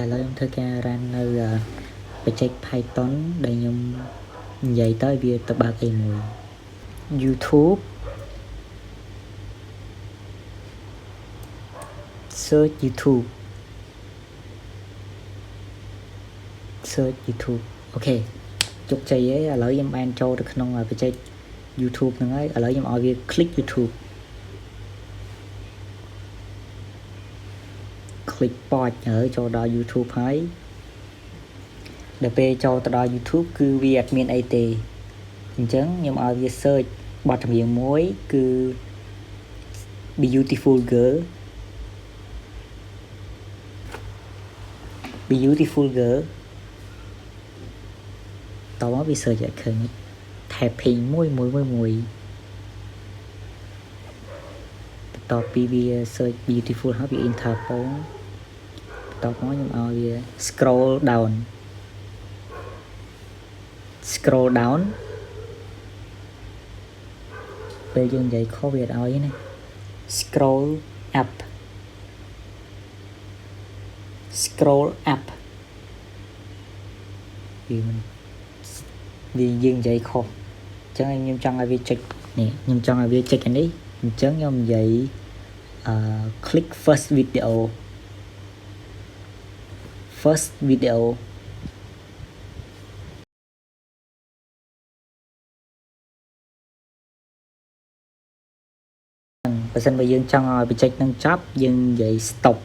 ឥឡូវខ្ញុំធ្វើការរ៉ាននៅបច្ចេក Python ដែលខ្ញុំនិយាយទៅវាទៅបើកអីមួយ YouTube search YouTube អូខេជោគជ័យហើយឥឡូវខ្ញុំបានចូលទៅក្នុងបច្ចេក YouTube ហ្នឹងហើយឥឡូវខ្ញុំឲ្យវា click YouTube click ពតហើយចូលដល់ YouTube ហើយដល់ពេលចូលទៅដល់ YouTube គឺវាអត់មានអីទេអញ្ចឹងខ្ញុំឲ្យវា search បទចម្រៀងមួយគឺ Beautiful Girl តោះមកវា search ឲ្យឃើញ tapping មួយបន្ទាប់ពីវា search beautiful ហើយវា enter ពងបន្ទាប់មកខ្ញុំឲ្យវា scroll down ពេលយើងនិយាយខុសវាអត់ឲ្យណា scroll up វាយើងនិយាយខុសអញ្ចឹងខ្ញុំចង់ឲ្យវាចុចនេះខ្ញុំចង់ឲ្យវាចុចអានេះអញ្ចឹងខ្ញុំនិយាយclick first video បើសិនបើយើងចង់ឲ្យបច្ចេកនឹងចប់យើងនិយាយ stop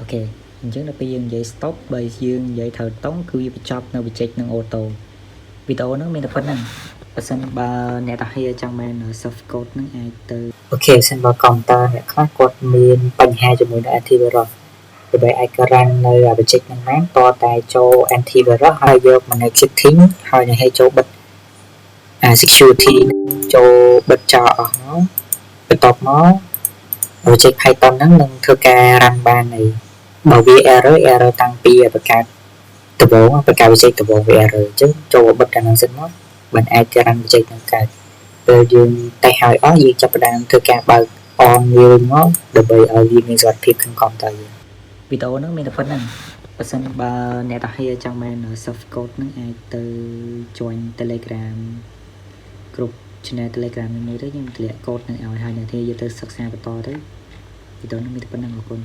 អូខេអញ្ចឹងដល់ពេលយើងនិយាយ stop បើយើងនិយាយត្រូវតង់គឺវាបញ្ចប់នៅបច្ចេកនឹងអូតូវីដេអូហ្នឹងមានតែប៉ុណ្្នឹងបើសិនបើអ្នកតាហៀចង់មែន soft code ហ្នឹងអាចទៅអូខេបើសិនបើ counter អ្នកខ្លះគាត់មានបញ្ហាជាមួយនឹង antivirus ដើម្បីអាចការ៉ាននៅបច្ចេកហ្នឹងបានតតែចូល antivirus ហើយយកមកនៅ setting ហើយនៅឲ្យចូលបិទsecurity ចូលបិទចោលអស់មកបន្ទាប់មកបច្ចេក Python ហ្នឹងនឹងធ្វើការ run បានហើយបើវា error តាំងពីបង្កើតដំបូងបង្កើតបច្ចេកដំបូងវា error អញ្ចឹងចូលបិទអាហ្នឹងសិនមកមិនអាចការ៉ានបច្ចេកហ្នឹងកើតពេលយើងតេស្តឲ្យអស់យើងចាប់ផ្ដើមធ្វើការបើក on វាមកដើម្បីឲ្យវាមានសុវត្ថិភាពក្នុងកុំព្យូទ័រយើងវីដេអូហ្នឹងមានតែប៉ុណ្្នឹងបើសិនបើអ្នកតាហៀចង់មែន soft code ហ្នឹងអាចទៅ join Telegram group channel Telegram មួយទៅខ្ញុំតម្លាក់ code ហ្នឹងឲ្យហើយអ្នកតាយកទៅសិក្សាបន្តទៅវីដេអូហ្នឹងមានតែប៉ុណ្្នឹងអរគុណ